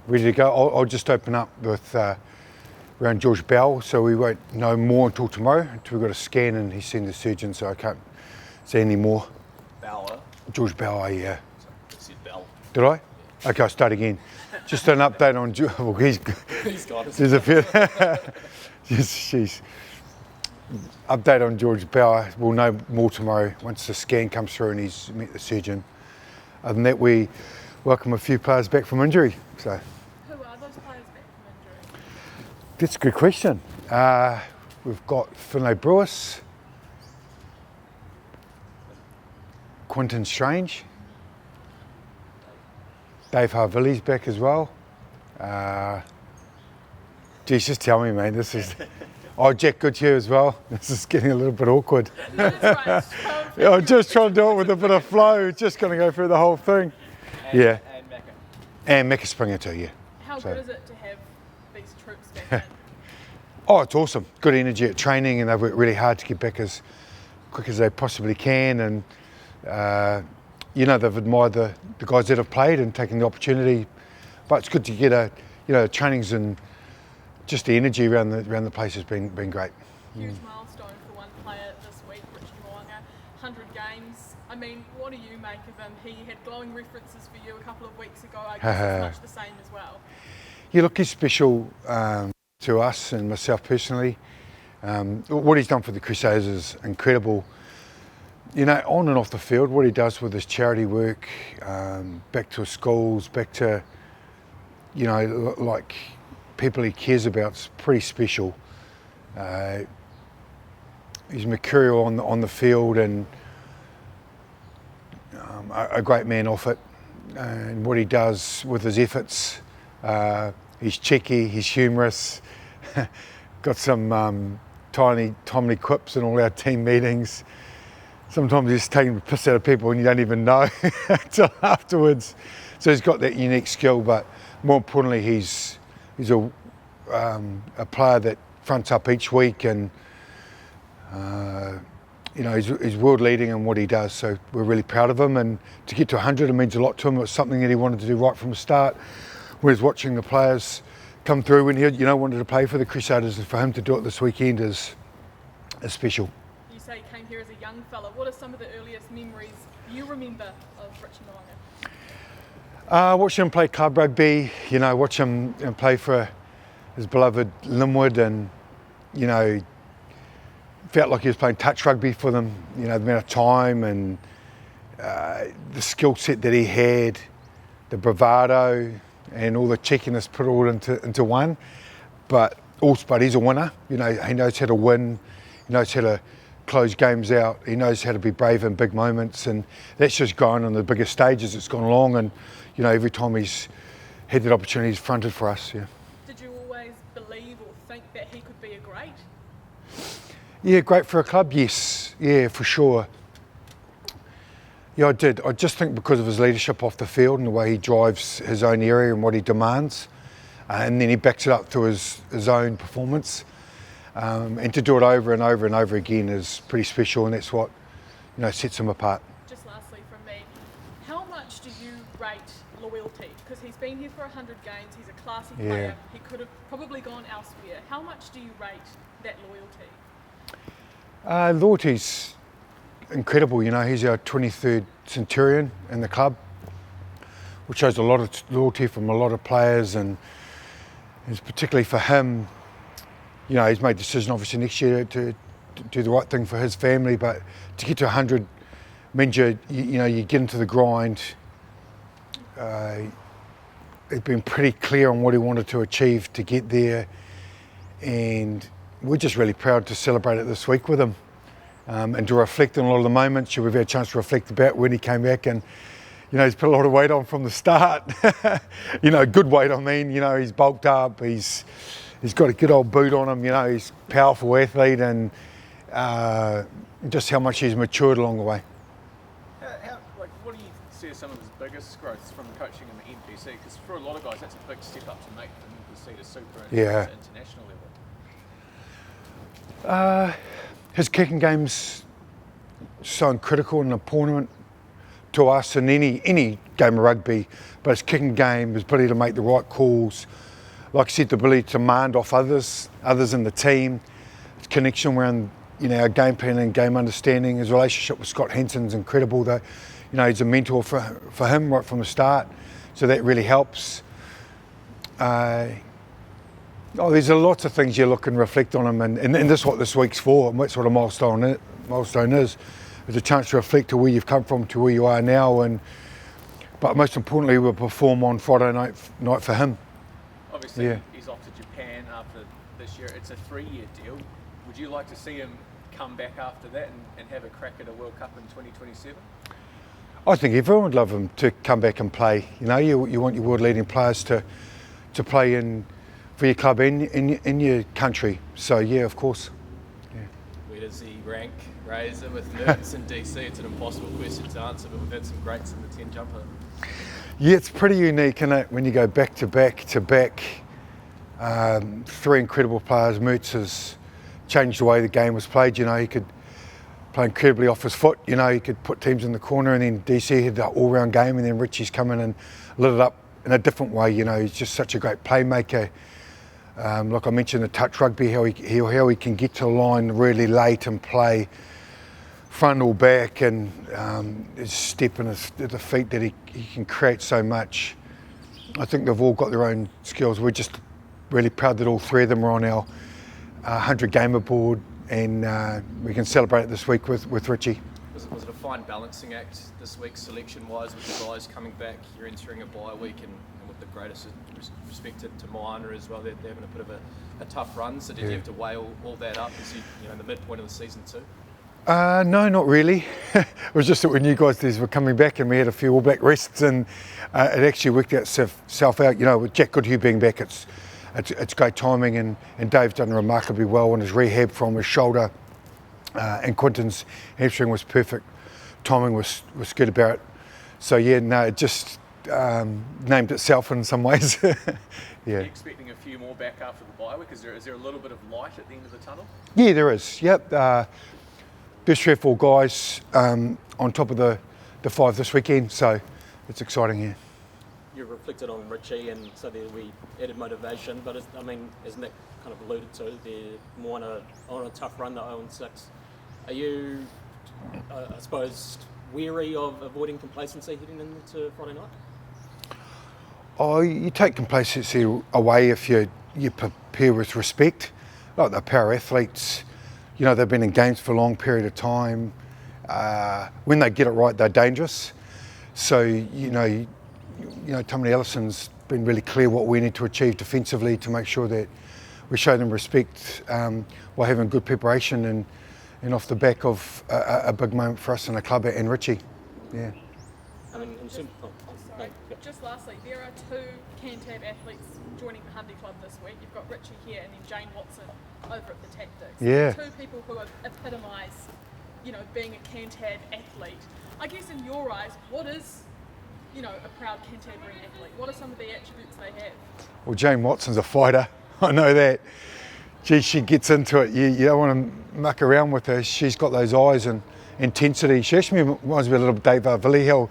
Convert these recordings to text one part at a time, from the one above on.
ready to go. I'll just open up with around George Bell, so we won't know more until tomorrow, until we've got a scan and he's seen the surgeon, so I can't say any more. Bauer? George Bell, yeah. I said Bell. Did I? Yeah. Okay, I'll start again. Just an update on George. Well, he's got us. There's a few. Jeez. Update on George Bauer. We'll know more tomorrow once the scan comes through and he's met the surgeon. Other than that, we welcome a few players back from injury. So. Who are those players back from injury? That's a good question. We've got Finlay Brewis, Quinton Strange, Dave Harvilli's back as well. Geez, just tell me, man. This is. Oh, Jack Goodyear as well. This is getting a little bit awkward. No, that's right. Yeah, I'm just trying to do it with a bit of flow. Just going to go through the whole thing. And Macca. And Macca Springer too, yeah. How So- good is it to have these troops back in? Oh, it's awesome. Good energy at training, and they've worked really hard to get back as quick as they possibly can. And they've admired the guys that have played and taken the opportunity. But it's good to get trainings and just the energy around the place has been great. Huge milestone for one player this week, Richie Mo'unga, 100 games. I mean, what do you make of him? He had glowing references for you a couple of weeks ago. I guess it's much the same as well. Yeah, look, he's special to us and myself personally. What he's done for the Crusaders is incredible. You know, on and off the field, what he does with his charity work, back to his schools, back to, like people he cares about, is pretty special. He's mercurial on the field and a great man off it. And what he does with his efforts, he's cheeky, he's humorous, got some timely quips in all our team meetings. Sometimes he's taking the piss out of people and you don't even know until afterwards. So he's got that unique skill, but more importantly, he's a player that fronts up each week and he's world leading in what he does, so we're really proud of him. And to get to 100, it means a lot to him. It was something that he wanted to do right from the start. When he's watching the players come through, when he wanted to play for the Crusaders, and for him to do it this weekend is special. You say he came here as a young fella. What are some of the earliest memories you remember of Richie Mo'unga? Watching him play club rugby, watch him play for his beloved Linwood, and felt like he was playing touch rugby for them. The amount of time and the skill set that he had, the bravado and all the cheekiness put all into one. But he's a winner. He knows how to win. He knows how to close games out. He knows how to be brave in big moments, and that's just grown on the bigger stages. It's gone along, and every time he's had that opportunity, he's fronted for us. Yeah. Did you always believe or think that he could be a great? Yeah, great for a club. Yes, yeah, for sure. Yeah, I did. I just think because of his leadership off the field and the way he drives his own area and what he demands, and then he backs it up through his own performance. And to do it over and over and over again is pretty special, and that's what sets him apart. Just lastly from me, how much do you rate loyalty? Because he's been here for 100 games, he's a classy player, he could have probably gone elsewhere. How much do you rate that loyalty? Loyalty's incredible. He's our 23rd Centurion in the club, which shows a lot of loyalty from a lot of players, and it's particularly for him. He's made the decision obviously next year to do the right thing for his family, but to get to 100 means you get into the grind. He's been pretty clear on what he wanted to achieve to get there, and we're just really proud to celebrate it this week with him, and to reflect on a lot of the moments. We've had a chance to reflect about when he came back, and he's put a lot of weight on from the start. Good weight. I mean, he's bulked up. He's got a good old boot on him. He's a powerful athlete, and just how much he's matured along the way. What do you see as some of his biggest growths from coaching in the NPC? Because for a lot of guys, that's a big step up to make them to see the super at international level. His kicking game's so critical in a tournament to us in any game of rugby, but his kicking game, his ability to make the right calls, like I said, the ability to demand off others in the team, his connection around, you know, our game plan and game understanding. His relationship with Scott Henson's incredible. Though, you know, he's a mentor for him right from the start, so that really helps. There's a lots of things you look and reflect on him, and this is what this week's for, and what sort of milestone is. It's a chance to reflect to where you've come from to where you are now, but most importantly, we'll perform on Friday night for him. Obviously, he's off to Japan after this year. It's a 3-year deal. Would you like to see him come back after that and have a crack at a World Cup in 2027? I think everyone would love him to come back and play. You know, you want your world-leading players to play for your club in your country. So yeah, of course. Yeah. Where does he rank Razor with Nerds in DC? It's an impossible question to answer, but we've had some greats in the 10 jumper. Yeah, it's pretty unique, isn't it? When you go back to back, 3 incredible players. Mertz has changed the way the game was played. You know, he could play incredibly off his foot. You know, he could put teams in the corner, and then DC had that all-round game, and then Richie's come in and lit it up in a different way. You know, he's just such a great playmaker. Like I mentioned, the touch rugby, how he can get to the line really late and play front or back, and his step and the feet that he can create so much. I think they've all got their own skills. We're just really proud that all 3 of them are on our 100 gamer board, and we can celebrate it this week with Richie. Was it a fine balancing act this week, selection-wise, with the guys coming back? You're entering a bye week, and with the greatest respect to Minor as well, they're having a bit of a tough run. So did you have to weigh all that up as you know, in the midpoint of the season too? No, not really. It was just that when you guys were coming back and we had a few All Black rests, and it actually worked itself out. You know, with Jack Goodhue being back, it's great timing, and Dave's done remarkably well on his rehab from his shoulder, and Quinton's hamstring was perfect. Timing was good about it. So yeah, no, it just named itself in some ways. Yeah. Are you expecting a few more back after the bye week? Is there a little bit of light at the end of the tunnel? Yeah, there is. Yep. Best 3 or 4 guys on top of the 5 this weekend, so it's exciting. Yeah. You reflected on Richie, and so there we added motivation. But I mean, as Nick kind of alluded to, they're more on a tough run, the 0-6. Are you, I suppose, weary of avoiding complacency heading into Friday night? Oh, you take complacency away if you prepare with respect. Like the power athletes, you know, they've been in games for a long period of time. When they get it right, they're dangerous. So, you know, Tommy Ellison's been really clear what we need to achieve defensively to make sure that we show them respect while having good preparation and off the back of a big moment for us in the club and Richie. Yeah. I mean, Just lastly, there are 2 Cantab athletes joining the Hundy Club this week. You've got Richie here and then Jane Watson over at the Tactics. Yeah. 2 people who epitomise, you know, being a Cantab athlete. I guess in your eyes, what is, you know, a proud Cantabrian athlete? What are some of the attributes they have? Well, Jane Watson's a fighter. I know that. Gee, she gets into it. You don't want to muck around with her. She's got those eyes and intensity. She actually reminds me a little bit of Dave Villy, how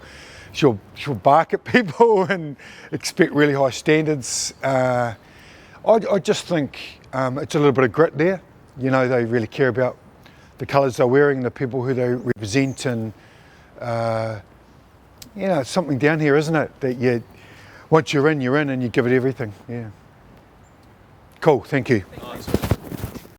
she'll bark at people and expect really high standards. I just think it's a little bit of grit there. You know, they really care about the colours they're wearing, the people who they represent, and you know, it's something down here, isn't it? That once you're in, and you give it everything. Yeah. Cool. Thank you. Nice.